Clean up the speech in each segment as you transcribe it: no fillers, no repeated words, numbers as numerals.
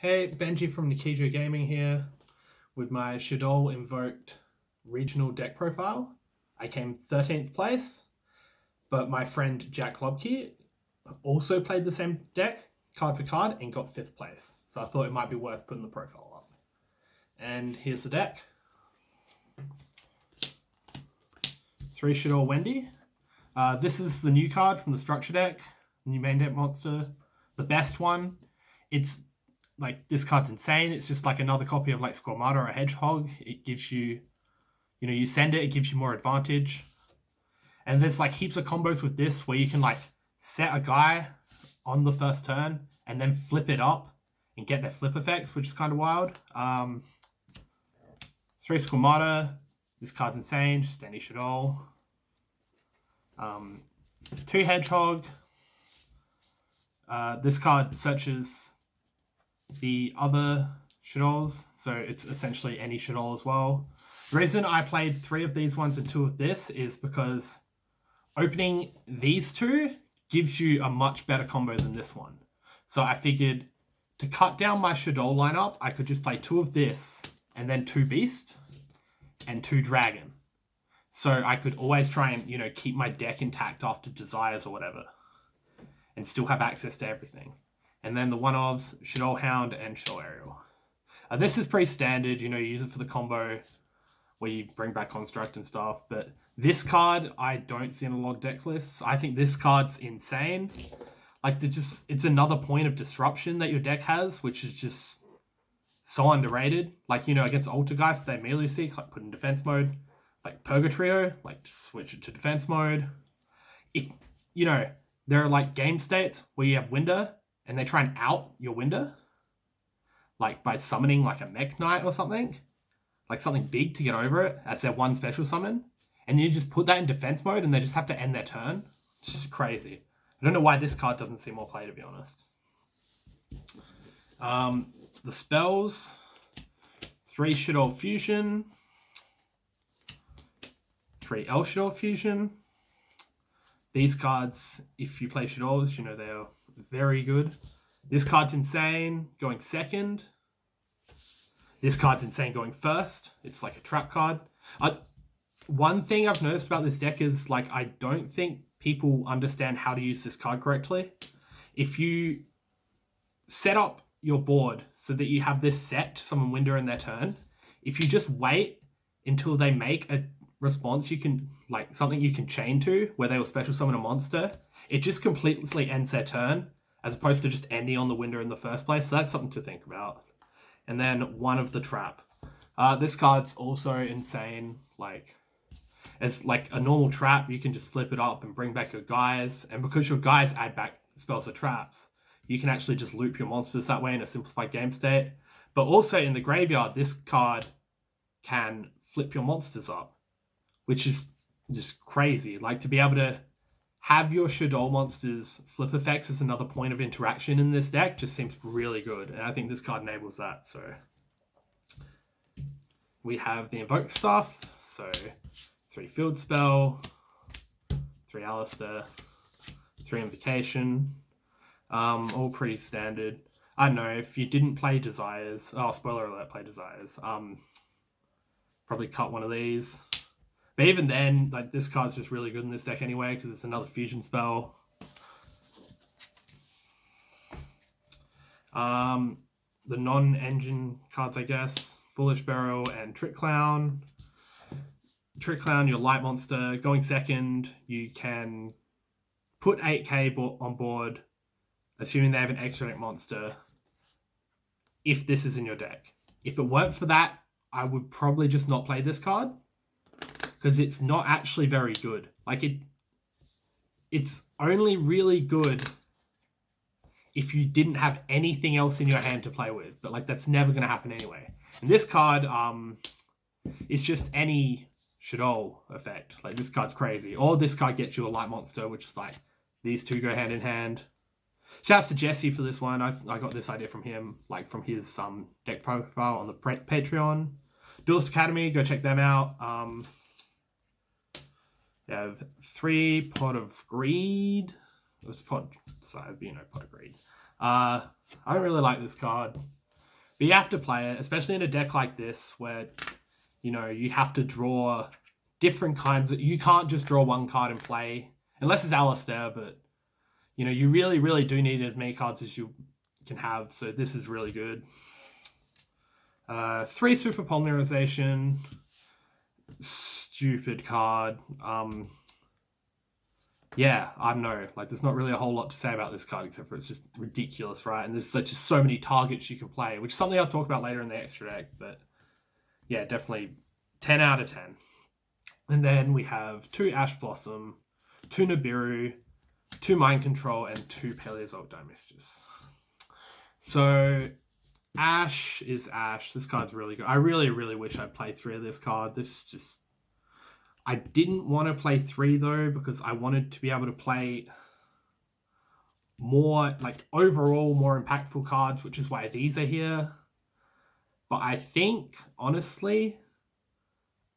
Hey, Benji from Nikijo Gaming here with my Shaddoll Invoked regional deck profile. I came 13th place, but my friend Jack Lobke also played the same deck, card for card, and got 5th place. So I thought it might be worth putting the profile up. And here's the deck. 3 Shaddoll Wendy. This is the new card from the structure deck, new main deck monster, the best one. It's like, this card's insane. It's just like another copy of like Squamata or a Hedgehog. It gives you, you send it gives you more advantage. And there's like heaps of combos with this where you can like set a guy on the first turn and then flip it up and get their flip effects, which is kind of wild. 3 Squamata. This card's insane. Just any Shaddoll. 2 Hedgehog. This card searches the other Shaddolls, so it's essentially any Shaddoll as well. The reason I played 3 of these ones and 2 of this is because opening these 2 gives you a much better combo than this one. So I figured to cut down my Shaddoll lineup, I could just play 2 of this and then 2 Beast and 2 Dragon. So I could always try and, keep my deck intact after Desires or whatever and still have access to everything. And then the one-ofs, Shaddoll Hound and Shaddoll Aerial. This is pretty standard, you use it for the combo where you bring back Construct and stuff. But this card, I don't see in a lot of deck lists. I think this card's insane. Like, it's another point of disruption that your deck has, which is just so underrated. Like, against Altergeist, they melee seek, like put in defense mode. Like Purgatrio, like just switch it to defense mode. If, there are like game states where you have Winder, and they try and out your Winder, like by summoning like a Mech Knight or something, like something big to get over it as their one special summon, and you just put that in defense mode and they just have to end their turn. It's just crazy. I don't know why this card doesn't see more play, to be honest. The spells, 3 Shaddoll Fusion, 3 El Shaddoll Fusion. These cards, if you play Shaddolls, they are very good. This card's insane going second. This card's insane going first. It's like a trap card. One thing I've noticed about this deck is like I don't think people understand how to use this card correctly. If you set up your board so that you have this set to summon Winder in their turn, if you just wait until they make a response, you can like something you can chain to where they will special summon a monster, it just completely ends their turn as opposed to just ending on the Winder in the first place. So that's something to think about. And then 1 of the trap. This card's also insane. Like, as like a normal trap, you can just flip it up and bring back your guys, and because your guys add back spells or traps, you can actually just loop your monsters that way in a simplified game state. But also in the graveyard, this card can flip your monsters up, which is just crazy. Like, to be able to have your Shaddoll monsters flip effects as another point of interaction in this deck just seems really good. And I think this card enables that. So we have the Invoke stuff. So 3 Field Spell, 3 Alistair, 3 Invocation. All pretty standard. I don't know, if you didn't play Desires, spoiler alert, play Desires, probably cut one of these. But even then, like, this card's just really good in this deck anyway, because it's another fusion spell. The non-engine cards, I guess. Foolish Barrel and Trick Clown. Trick Clown, your light monster. Going second, you can put 8k on board, assuming they have an extra deck monster, if this is in your deck. If it weren't for that, I would probably just not play this card, because it's not actually very good. Like, it's only really good if you didn't have anything else in your hand to play with. But, like, that's never going to happen anyway. And this card is just any Shaddoll effect. Like, this card's crazy. Or this card gets you a light monster, which is like, these 2 go hand in hand. Shouts to Jesse for this one. I got this idea from him, like from his deck profile on the Patreon. Duelist Academy, go check them out. They have 3 Pot of Greed. It was Pot of Greed. I don't really like this card. But you have to play it, especially in a deck like this where, you know, you have to draw different kinds of... You can't just draw one card and play, unless it's Alistair, but, you know, you really, really do need as many cards as you can have, so this is really good. 3 Super Polymerization. Stupid card. Yeah, I don't know. Like, there's not really a whole lot to say about this card except for it's just ridiculous, right? And there's just so many targets you can play, which is something I'll talk about later in the extra deck. But yeah, definitely 10 out of 10. And then we have 2 Ash Blossom, 2 Nibiru, 2 Mind Control, and 2 Paleozoic Dionysius. So Ash is Ash. This card's really good. I really, really wish I'd played 3 of this card. This just... I didn't want to play 3 though, because I wanted to be able to play more, like, overall more impactful cards, which is why these are here. But I think, honestly,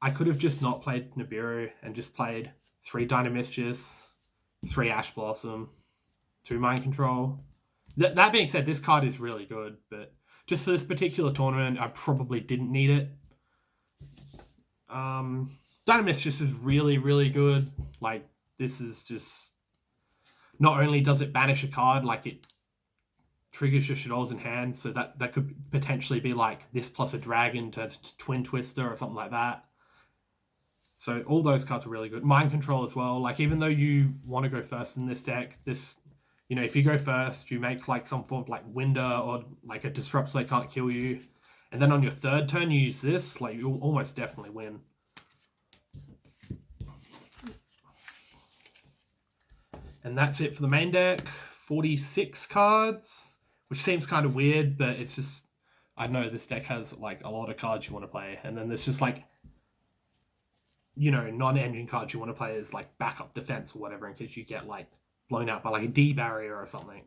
I could have just not played Nibiru and just played 3 Dynamiscus, 3 Ash Blossom, 2 Mind Control. That being said, this card is really good, but just for this particular tournament, I probably didn't need it. Dynamiscus is really, really good. Like, this is just... Not only does it banish a card, like, it triggers your Shaddolls in hand, so that could potentially be like this plus a dragon turns into Twin Twister or something like that. So all those cards are really good. Mind Control as well. Like, even though you want to go first in this deck, this... You know, if you go first, you make, like, some form of, like, Winder or, like, a Disrupt so they can't kill you. And then on your 3rd turn, you use this. Like, you'll almost definitely win. And that's it for the main deck. 46 cards, which seems kind of weird, but it's just... I know this deck has, like, a lot of cards you want to play. And then there's just, like... You know, non-engine cards you want to play as, like, backup defense or whatever in case you get, like... blown out by like a D barrier or something.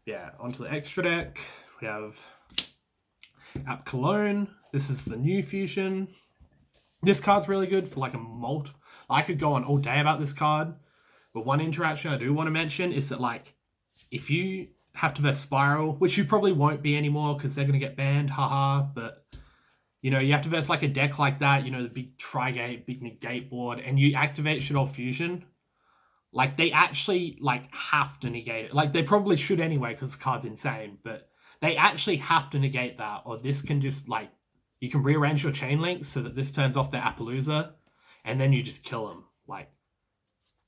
Yeah, onto the extra deck. We have App Cologne. This is the new fusion. This card's really good for like a mult. I could go on all day about this card, but one interaction I do want to mention is that, like, if you have to verse Spiral, which you probably won't be anymore because they're going to get banned, haha, but you know, you have to verse like a deck like that, you know, the big Trigate, big negate board, and you activate Shaddoll Fusion. Like, they actually, like, have to negate it. Like, they probably should anyway, because the card's insane. But they actually have to negate that, or this can just, like... You can rearrange your chain links so that this turns off their Appaloosa, and then you just kill them. Like...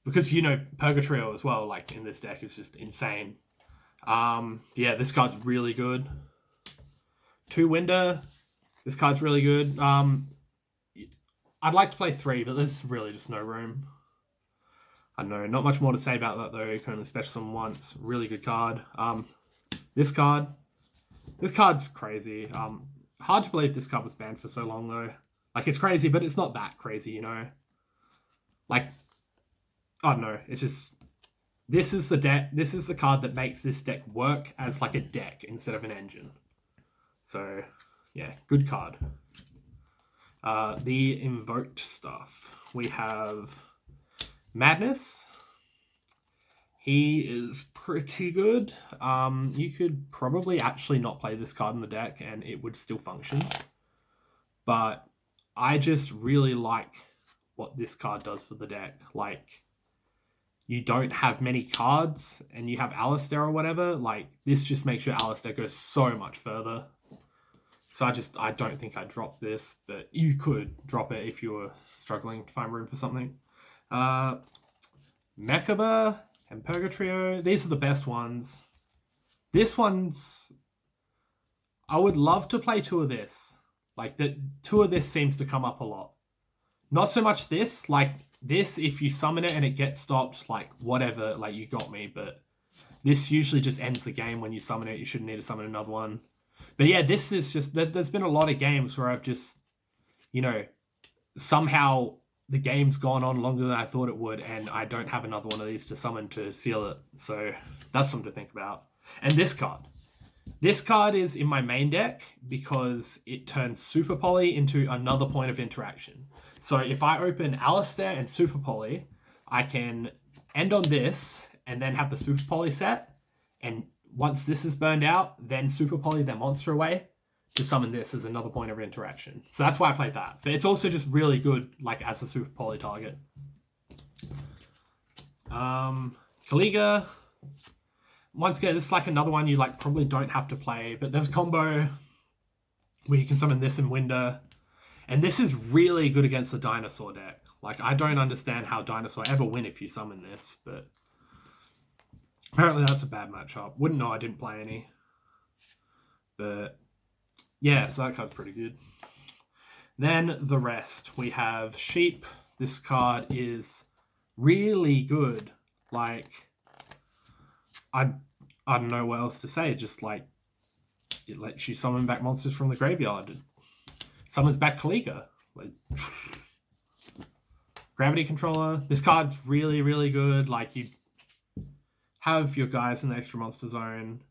Because, you know, Purgatrio as well, like, in this deck is just insane. Yeah, this card's really good. 2 Winder. This card's really good. I'd like to play 3, but there's really just no room. I don't know, not much more to say about that though. You can only special summon once. Really good card. This card's crazy. Hard to believe this card was banned for so long though. Like, it's crazy, but it's not that crazy, you know. Like, I don't know. It's just... This is the deck. This is the card that makes this deck work as like a deck instead of an engine. So, yeah, good card. The invoked stuff. We have Madness. He is pretty good. You could probably actually not play this card in the deck and it would still function. But I just really like what this card does for the deck. Like, you don't have many cards and you have Alistair or whatever. Like, this just makes your Alistair go so much further. So I don't think I'd drop this, but you could drop it if you were struggling to find room for something. Mechaba and Purgatrio, these are the best ones. This one's... I would love to play 2 of this. Like, 2 of this seems to come up a lot. Not so much this. Like, this, if you summon it and it gets stopped, like, whatever, like, you got me. But this usually just ends the game when you summon it. You shouldn't need to summon another one. But yeah, this is just... There's been a lot of games where I've just, you know, somehow the game's gone on longer than I thought it would, and I don't have another one of these to summon to seal it. So that's something to think about. And this card. This card is in my main deck because it turns Super Poly into another point of interaction. So if I open Alistair and Super Poly, I can end on this and then have the Super Poly set. And once this is burned out, then Super Poly their monster away to summon this as another point of interaction. So that's why I played that. But it's also just really good, like, as a super poly target. Kaliga. Once again, this is like another one you like probably don't have to play, but there's a combo where you can summon this in Winder. And this is really good against the Dinosaur deck. Like, I don't understand how Dinosaur ever win if you summon this, but apparently that's a bad matchup. Wouldn't know, I didn't play any. But yeah, so that card's pretty good. Then the rest. We have Sheep. This card is really good. Like, I don't know what else to say. Just like, it lets you summon back monsters from the graveyard. It summons back Kaliga. Like, Gravity Controller. This card's really, really good. Like, you have your guys in the extra monster zone,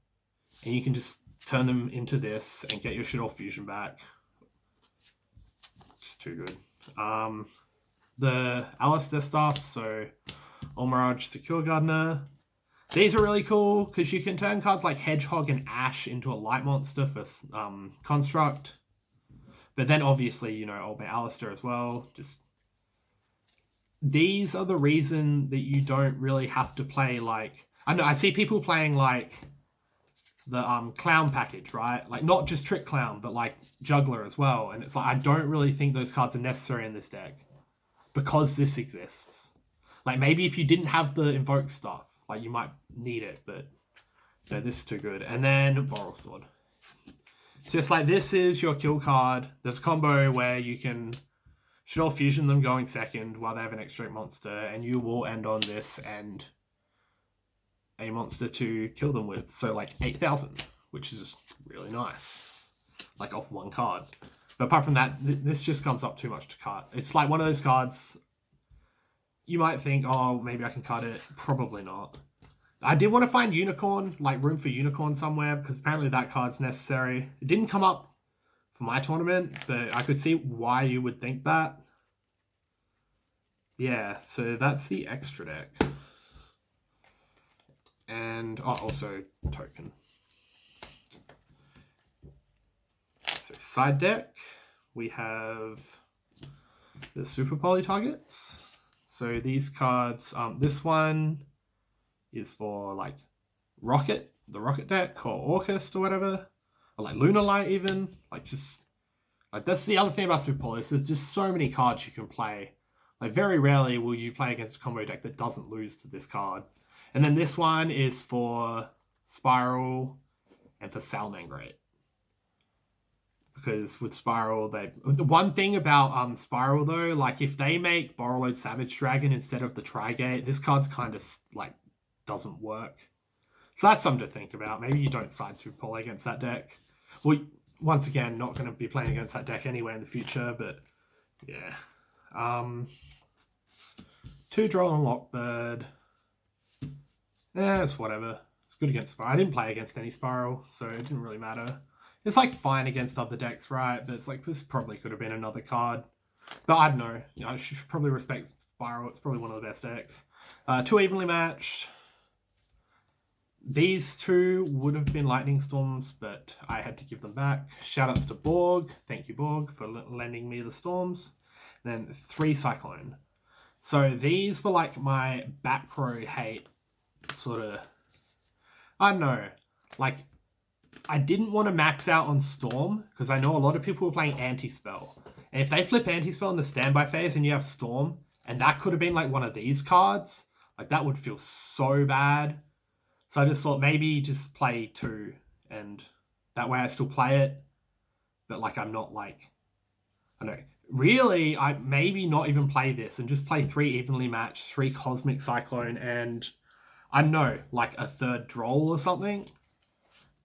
and you can just turn them into this and get your Shaddoll Fusion back. It's too good. The Alistair stuff, so Olmirage, Secure Gardener. These are really cool because you can turn cards like Hedgehog and Ash into a light monster for Construct. But then obviously, you know, Old Alistair as well. Just these are the reason that you don't really have to play like, I know I see people playing like the Clown package, right? Like not just Trick Clown, but like Juggler as well. And it's like I don't really think those cards are necessary in this deck because this exists. Like maybe if you didn't have the Invoke stuff, like you might need it, but no, this is too good. And then Boral Sword. So it's like this is your kill card. There's a combo where you can Shaddoll Fusion them going second while they have an extra monster, and you will end on this and a monster to kill them with. So like 8,000, which is just really nice. Like off one card. But apart from that, this just comes up too much to cut. It's like one of those cards you might think, oh, maybe I can cut it. Probably not. I did want to find Unicorn, like room for Unicorn somewhere, because apparently that card's necessary. It didn't come up for my tournament, but I could see why you would think that. Yeah, so that's the extra deck. And also token. So side deck, we have the Super Poly targets. So these cards, this one is for like Rocket, the Rocket deck, or Orcust or whatever, or like Lunar Light even. Like just like that's the other thing about Super Poly. There's just so many cards you can play. Like very rarely will you play against a combo deck that doesn't lose to this card. And then this one is for Spiral and for Salamangreat. Because with Spiral, the one thing about Spiral though, like if they make Borreload Savage Dragon instead of the Trigate, this card's kind of like doesn't work. So that's something to think about. Maybe you don't side Super Poly against that deck. Well, once again, not going to be playing against that deck anyway in the future, but yeah. 2 draw on Lockbird. It's whatever. It's good against Spiral. I didn't play against any Spiral, so it didn't really matter. It's like fine against other decks, right? But it's like this probably could have been another card. But I don't know. You know, I should probably respect Spiral. It's probably one of the best decks. 2 evenly matched. These 2 would have been Lightning Storms, but I had to give them back. Shoutouts to Borg. Thank you, Borg, for lending me the Storms. Then 3 Cyclone. So these were like my back row hate sort of, I don't know, like I didn't want to max out on Storm because I know a lot of people were playing Anti-Spell. And if they flip Anti-Spell in the standby phase and you have Storm, and that could have been like one of these cards, like that would feel so bad. So I just thought maybe just play 2 and that way I still play it. But like I'm not like, I don't know. Really, I maybe not even play this and just play 3 evenly matched, 3 Cosmic Cyclone, and I don't know, like a 3rd Droll or something.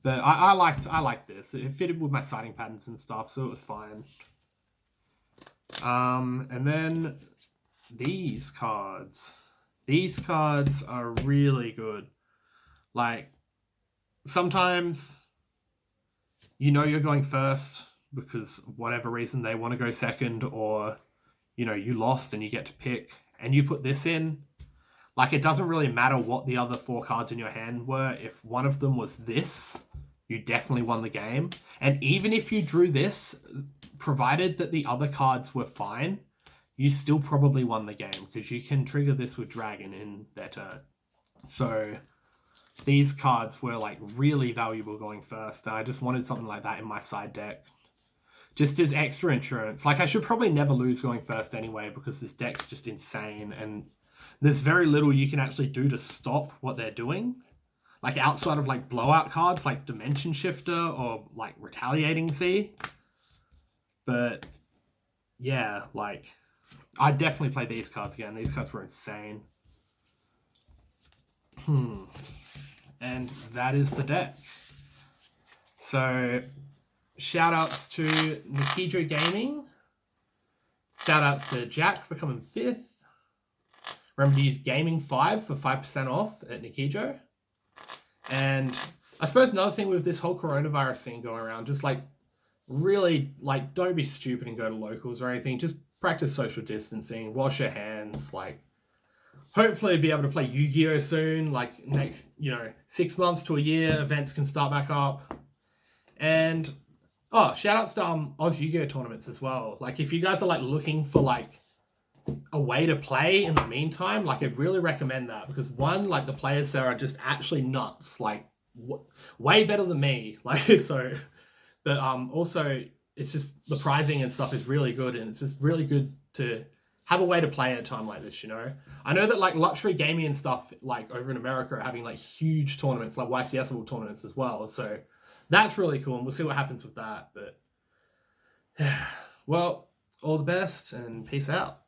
But I liked this. It fitted with my sighting patterns and stuff, so it was fine. And then these cards. These cards are really good. Like, sometimes you know you're going first because whatever reason they want to go second, or you know you lost and you get to pick and you put this in. Like it doesn't really matter what the other 4 cards in your hand were. If one of them was this, you definitely won the game. And even if you drew this, provided that the other cards were fine, you still probably won the game because you can trigger this with Dragon in their turn. So these cards were like really valuable going first. I just wanted something like that in my side deck. Just as extra insurance. Like I should probably never lose going first anyway because this deck's just insane and there's very little you can actually do to stop what they're doing. Like outside of like blowout cards like Dimension Shifter or like Retaliating Z. But yeah, like I definitely play these cards again. These cards were insane. And that is the deck. So shout outs to Nikijo Gaming. Shout outs to Jack for coming 5th. Remember to use Gaming 5 for 5% off at Nikijo. And I suppose another thing with this whole coronavirus thing going around, just like really like don't be stupid and go to locals or anything. Just practice social distancing, wash your hands, like hopefully be able to play Yu-Gi-Oh soon, like next, 6 months to a year, events can start back up. And shout outs to Oz Yu-Gi-Oh tournaments as well. Like if you guys are like looking for like a way to play in the meantime, like I'd really recommend that because one, like the players there are just actually nuts, like way better than me. Like so, but also it's just the pricing and stuff is really good and it's just really good to have a way to play at a time like this, I know that like luxury gaming and stuff like over in America are having like huge tournaments, like YCS tournaments as well. So that's really cool and we'll see what happens with that. But well, all the best and peace out.